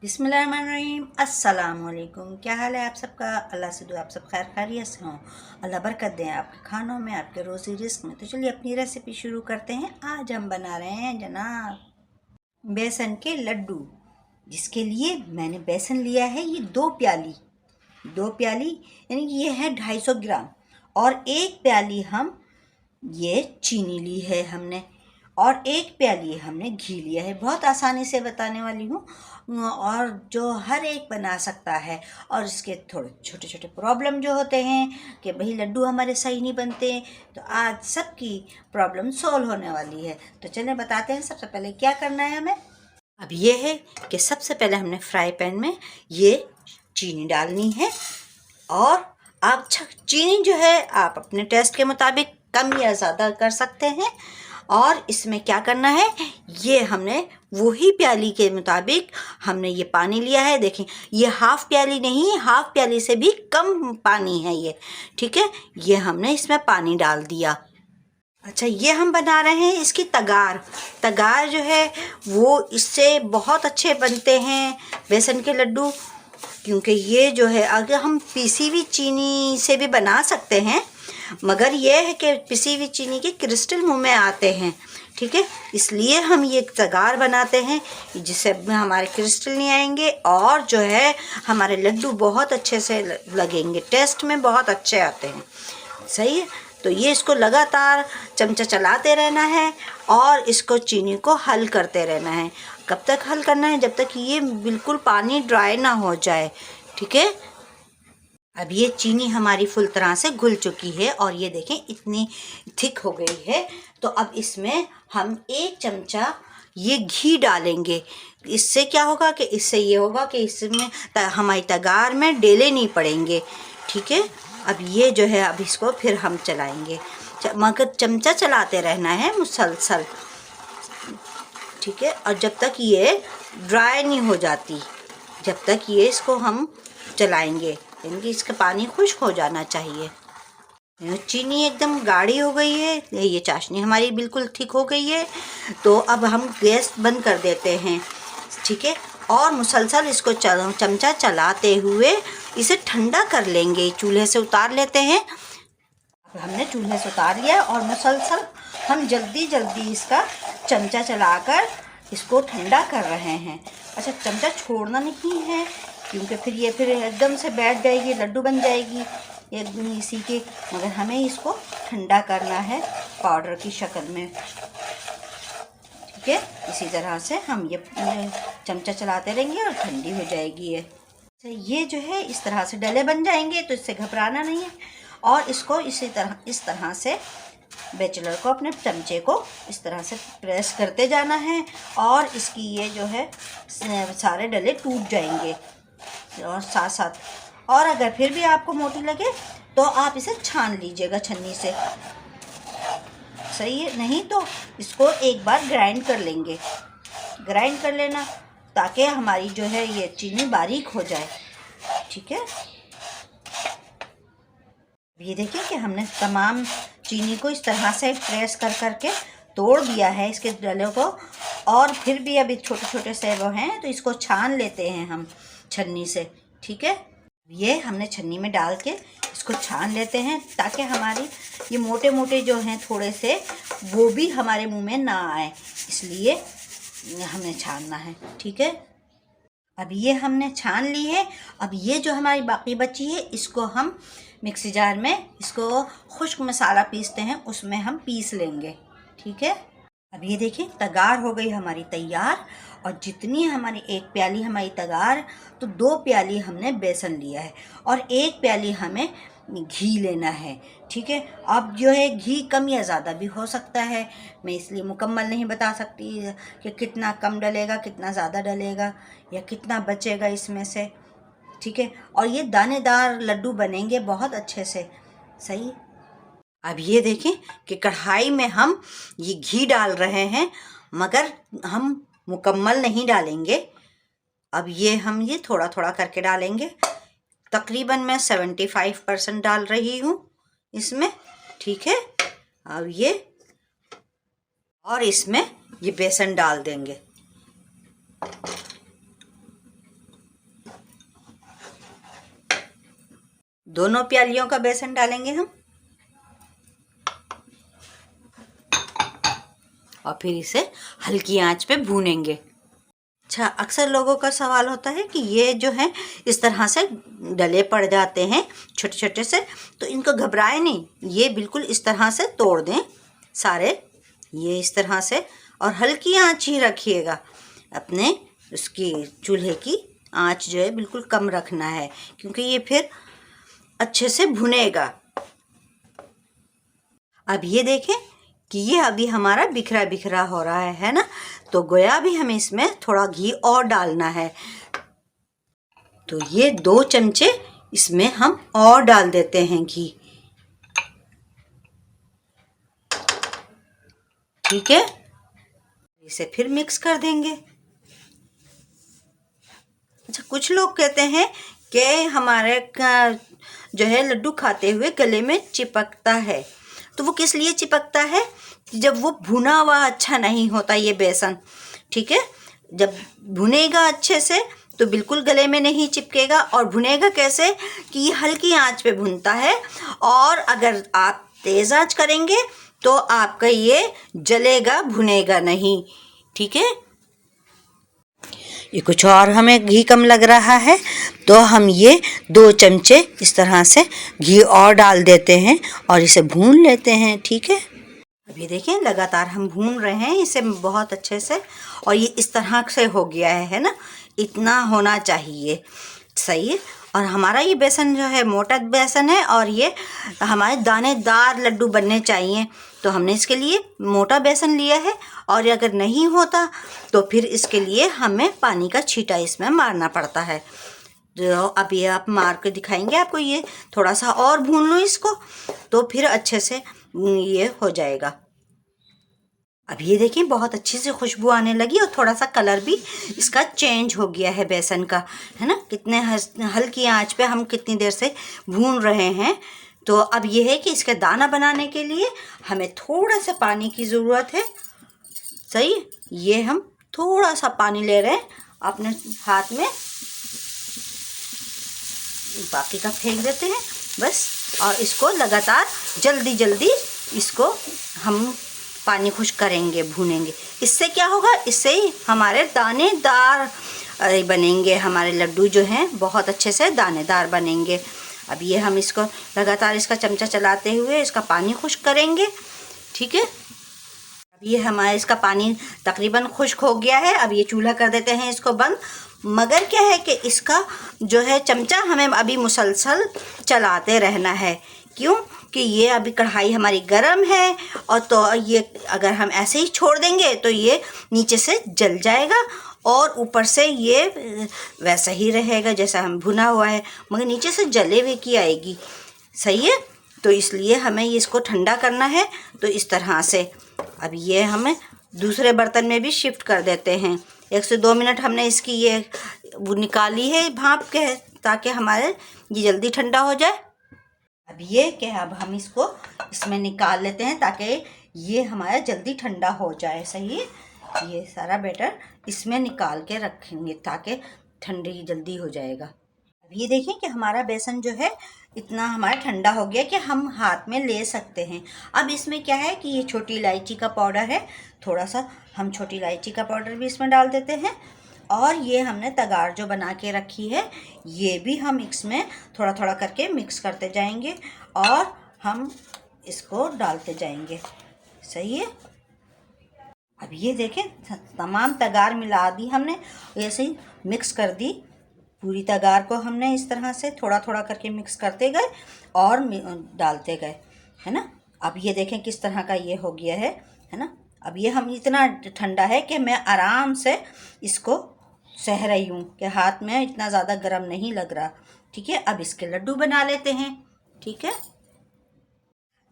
बिस्मिल्लाहिर्रहमानिर्रहीम। अस्सलाम वालेकुम। क्या हाल है आप सबका? अल्लाह से दुआ आप सब खैर खैरियत से हों। अल्लाह बरकत दें आपके खानों में, आपके रोज़ी रिस्क में। तो चलिए अपनी रेसिपी शुरू करते हैं। आज हम बना रहे हैं जनाब बेसन के लड्डू, जिसके लिए मैंने बेसन लिया है ये 2 प्याली यानी कि ये है 250 ग्राम। और 1 प्याली हम ये चीनी ली है हमने, और 1 प्याली हमने घी लिया है। बहुत आसानी से बताने वाली हूँ और जो हर एक बना सकता है। और इसके थोड़े छोटे छोटे प्रॉब्लम जो होते हैं कि भाई लड्डू हमारे सही नहीं बनते, तो आज सबकी प्रॉब्लम सॉल्व होने वाली है। तो चलिए बताते हैं सबसे पहले क्या करना है हमें। अब ये है कि सबसे पहले हमने फ्राई पैन में ये चीनी डालनी है। और आप चीनी जो है आप अपने टेस्ट के मुताबिक कम या ज़्यादा कर सकते हैं। और इसमें क्या करना है, ये हमने वही प्याली के मुताबिक हमने ये पानी लिया है। देखें ये हाफ़ प्याली नहीं, हाफ़ प्याली से भी कम पानी है ये, ठीक है। ये हमने इसमें पानी डाल दिया। अच्छा, ये हम बना रहे हैं इसकी तगार जो है वो इससे बहुत अच्छे बनते हैं बेसन के लड्डू। क्योंकि ये जो है अगर हम पिसी हुई चीनी से भी बना सकते हैं, मगर ये है कि पिसी हुई चीनी के क्रिस्टल मुंह में आते हैं, ठीक है। इसलिए हम ये तगार बनाते हैं जिससे हमारे क्रिस्टल नहीं आएंगे और जो है हमारे लड्डू बहुत अच्छे से लगेंगे, टेस्ट में बहुत अच्छे आते हैं। सही है। तो ये इसको लगातार चमचा चलाते रहना है और इसको चीनी को हल करते रहना है। कब तक हल करना है? जब तक ये बिल्कुल पानी ड्राई ना हो जाए, ठीक है। अब ये चीनी हमारी फुल तरह से घुल चुकी है और ये देखें इतनी थिक हो गई है। तो अब इसमें हम 1 चमचा ये घी डालेंगे। इससे क्या होगा कि इससे ये होगा कि इसमें हमारी तगार में डेले नहीं पड़ेंगे, ठीक है। अब ये जो है अब इसको फिर हम चलाएंगे, मगर चमचा चलाते रहना है मुसलसल, ठीक है। और जब तक ये ड्राई नहीं हो जाती, जब तक ये इसको हम चलाएंगे, यानी कि इसका पानी खुश्क हो जाना चाहिए। चीनी एकदम गाढ़ी हो गई है, ये चाशनी हमारी बिल्कुल थिक हो गई है। तो अब हम गैस बंद कर देते हैं, ठीक है। और मुसलसल इसको चमचा चलाते हुए इसे ठंडा कर लेंगे। चूल्हे से उतार लेते हैं। अब हमने चूल्हे से उतार लिया और मुसलसल हम जल्दी जल्दी इसका चमचा चलाकर इसको ठंडा कर रहे हैं। अच्छा, चमचा छोड़ना नहीं है क्योंकि फिर एकदम से बैठ जाएगी, लड्डू बन जाएगी एकदम इसी के, मगर हमें इसको ठंडा करना है पाउडर की शक्ल में, ठीक है। इसी तरह से हम ये चमचा चलाते रहेंगे और ठंडी हो जाएगी ये। तो ये जो है इस तरह से डले बन जाएंगे, तो इससे घबराना नहीं है। और इसको इस तरह से बैचलर को अपने चमचे को इस तरह से प्रेस करते जाना है और इसकी ये जो है सारे डले टूट जाएंगे और साथ साथ। और अगर फिर भी आपको मोटी लगे तो आप इसे छान लीजिएगा छन्नी से, सही है। नहीं तो इसको एक बार ग्राइंड कर लेंगे, ग्राइंड कर लेना ताकि हमारी जो है ये चीनी बारीक हो जाए, ठीक है। ये देखिए कि हमने तमाम चीनी को इस तरह से प्रेस कर करके तोड़ दिया है इसके डलों को। और फिर भी अभी छोटे छोटे से वो हैं, तो इसको छान लेते हैं हम छन्नी से, ठीक है। ये हमने छन्नी में डाल के इसको छान लेते हैं ताकि हमारी ये मोटे मोटे जो हैं थोड़े से वो भी हमारे मुंह में ना आए, इसलिए हमें छानना है, ठीक है। अब ये हमने छान ली है। अब ये जो हमारी बाकी बची है इसको हम मिक्सी जार में इसको खुश्क मसाला पीसते हैं, उसमें हम पीस लेंगे, ठीक है। अब ये देखिए तगार हो गई हमारी तैयार। और जितनी हमारी 1 प्याली हमारी तगार, तो 2 प्याली हमने बेसन लिया है और 1 प्याली हमें घी लेना है, ठीक है। अब जो है घी कम या ज़्यादा भी हो सकता है, मैं इसलिए मुकम्मल नहीं बता सकती कि कितना कम डलेगा कितना ज़्यादा डलेगा या कितना बचेगा इसमें से, ठीक है। और ये दानेदार लड्डू बनेंगे बहुत अच्छे से, सही। अब ये देखें कि कढ़ाई में हम ये घी डाल रहे हैं, मगर हम मुकम्मल नहीं डालेंगे। अब ये हम ये थोड़ा थोड़ा करके डालेंगे। तकरीबन मैं 75% डाल रही हूँ इसमें, ठीक है। अब ये और इसमें ये बेसन डाल देंगे। दोनों प्यालियों का बेसन डालेंगे हम और फिर इसे हल्की आंच पे भूनेंगे। अच्छा, अक्सर लोगों का सवाल होता है कि ये जो है इस तरह से डले पड़ जाते हैं छोटे छोटे से, तो इनको घबराए नहीं, ये बिल्कुल इस तरह से तोड़ दें सारे, ये इस तरह से, और हल्की आंच ही रखिएगा अपने उसकी चूल्हे की आंच जो है बिल्कुल कम रखना है, क्योंकि ये फिर अच्छे से भुनेगा। अब ये देखें कि ये अभी हमारा बिखरा बिखरा हो रहा है ना, तो गोया भी हमें इसमें थोड़ा घी और डालना है। तो ये 2 चमचे इसमें हम और डाल देते हैं घी। ठीक है, इसे फिर मिक्स कर देंगे। अच्छा, कुछ लोग कहते हैं कि हमारे जो है लड्डू खाते हुए गले में चिपकता है, तो वो किस लिए चिपकता है? जब वो भुना हुआ अच्छा नहीं होता ये बेसन, ठीक है, जब भुनेगा अच्छे से तो बिल्कुल गले में नहीं चिपकेगा। और भुनेगा कैसे कि ये हल्की आंच पे भुनता है, और अगर आप तेज़ आंच करेंगे तो आपका ये जलेगा, भुनेगा नहीं। ठीक है, ये कुछ और हमें घी कम लग रहा है, तो हम ये 2 चमचे इस तरह से घी और डाल देते हैं और इसे भून लेते हैं। ठीक है, अब ये देखें लगातार हम भून रहे हैं इसे बहुत अच्छे से, और ये इस तरह से हो गया है ना, इतना होना चाहिए, सही है। और हमारा ये बेसन जो है मोटा बेसन है, और ये हमारे दानेदार लड्डू बनने चाहिए, तो हमने इसके लिए मोटा बेसन लिया है। और अगर नहीं होता तो फिर इसके लिए हमें पानी का छींटा इसमें मारना पड़ता है। तो अब ये आप मार के दिखाएंगे आपको, ये थोड़ा सा और भून लो इसको, तो फिर अच्छे से ये हो जाएगा। अब ये देखिए बहुत अच्छी सी खुशबू आने लगी, और थोड़ा सा कलर भी इसका चेंज हो गया है बेसन का, है ना। कितने हल्की आंच पे हम कितनी देर से भून रहे हैं। तो अब ये है कि इसके दाना बनाने के लिए हमें थोड़ा सा पानी की ज़रूरत है। सही, ये हम थोड़ा सा पानी ले रहे हैं अपने हाथ में, बाकी का फेंक देते हैं बस, और इसको लगातार जल्दी जल्दी इसको हम पानी खुश करेंगे, भूनेंगे। इससे क्या होगा, इससे हमारे दानेदार बनेंगे, हमारे लड्डू जो हैं बहुत अच्छे से दानेदार बनेंगे। अब ये हम इसको लगातार इसका चमचा चलाते हुए इसका पानी खुश्क करेंगे। ठीक है, अब ये हमारा इसका पानी तकरीबन खुश्क हो गया है। अब ये चूल्हा कर देते हैं इसको बंद। मगर क्या है कि इसका जो है चमचा हमें अभी मुसलसल चलाते रहना है। क्यों कि ये अभी कढ़ाई हमारी गर्म है, और तो ये अगर हम ऐसे ही छोड़ देंगे तो ये नीचे से जल जाएगा, और ऊपर से ये वैसा ही रहेगा जैसा हम भुना हुआ है, मगर नीचे से जले हुए की आएगी। सही है, तो इसलिए हमें इसको ठंडा करना है। तो इस तरह से अब ये हमें दूसरे बर्तन में भी शिफ्ट कर देते हैं। 1 से 2 मिनट हमने इसकी ये वो निकाली है भाप के, ताकि हमारे ये जल्दी ठंडा हो जाए। अब ये क्या, अब हम इसको इसमें निकाल लेते हैं ताकि ये हमारा जल्दी ठंडा हो जाए। सही है, ये सारा बैटर इसमें निकाल के रखेंगे ताकि ठंडी जल्दी हो जाएगा। अब ये देखें कि हमारा बेसन जो है इतना हमारा ठंडा हो गया कि हम हाथ में ले सकते हैं। अब इसमें क्या है कि ये छोटी इलायची का पाउडर है, थोड़ा सा हम छोटी इलायची का पाउडर भी इसमें डाल देते हैं। और ये हमने तगार जो बना के रखी है, ये भी हम इसमें थोड़ा थोड़ा करके मिक्स करते जाएंगे और हम इसको डालते जाएंगे। सही है, अब ये देखें तमाम तगार मिला दी हमने, ऐसे ही मिक्स कर दी पूरी तगार को हमने, इस तरह से थोड़ा थोड़ा करके मिक्स करते गए और डालते गए, है ना। अब ये देखें किस तरह का ये हो गया है ना। अब ये हम इतना ठंडा है कि मैं आराम से इसको सह रही हूँ कि हाथ में इतना ज़्यादा गर्म नहीं लग रहा। ठीक है, अब इसके लड्डू बना लेते हैं। ठीक है,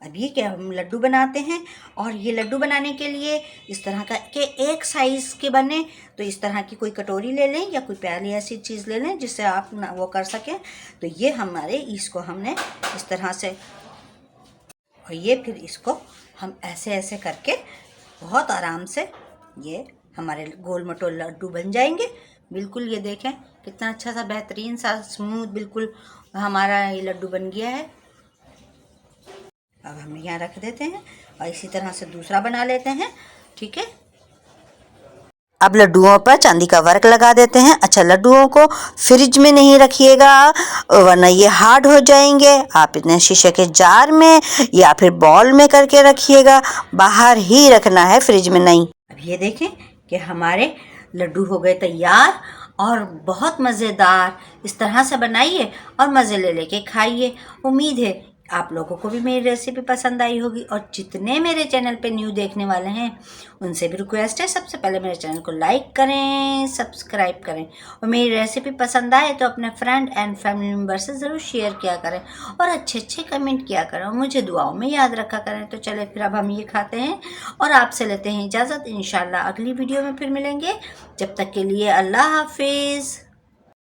अब ये क्या हम लड्डू बनाते हैं, और ये लड्डू बनाने के लिए इस तरह का कि एक साइज़ के बने, तो इस तरह की कोई कटोरी ले लें या कोई प्याली ऐसी चीज़ ले लें जिससे आप ना वो कर सकें। तो ये हमारे इसको हमने इस तरह से, और ये फिर इसको हम ऐसे ऐसे करके बहुत आराम से ये हमारे गोल मटोल लड्डू बन जाएंगे। बिल्कुल ये देखें कितना अच्छा सा बेहतरीन सा स्मूथ बिल्कुल हमारा ये लड्डू बन गया है। अब हम यहाँ रख देते हैं और इसी तरह से दूसरा बना लेते हैं। ठीक है, अब लड्डुओं पर चांदी का वर्क लगा देते हैं। अच्छा, लड्डुओं को फ्रिज में नहीं रखिएगा वरना ये हार्ड हो जाएंगे। आप इतने शीशे के जार में या फिर बॉल में करके रखिएगा, बाहर ही रखना है, फ्रिज में नहीं। अब ये देखें कि हमारे लड्डू हो गए तैयार और बहुत मज़ेदार। इस तरह से बनाइए और मज़े ले लेके खाइए। उम्मीद है आप लोगों को भी मेरी रेसिपी पसंद आई होगी। और जितने मेरे चैनल पे न्यू देखने वाले हैं उनसे भी रिक्वेस्ट है, सबसे पहले मेरे चैनल को लाइक करें, सब्सक्राइब करें और मेरी रेसिपी पसंद आए तो अपने फ्रेंड एंड फैमिली मेम्बर से ज़रूर शेयर किया करें और अच्छे अच्छे कमेंट किया करें और मुझे दुआओं में याद रखा करें। तो चले फिर अब हम ये खाते हैं और आपसे लेते हैं इजाज़त। इंशाल्लाह अगली वीडियो में फिर मिलेंगे। जब तक के लिए अल्लाह हाफिज़।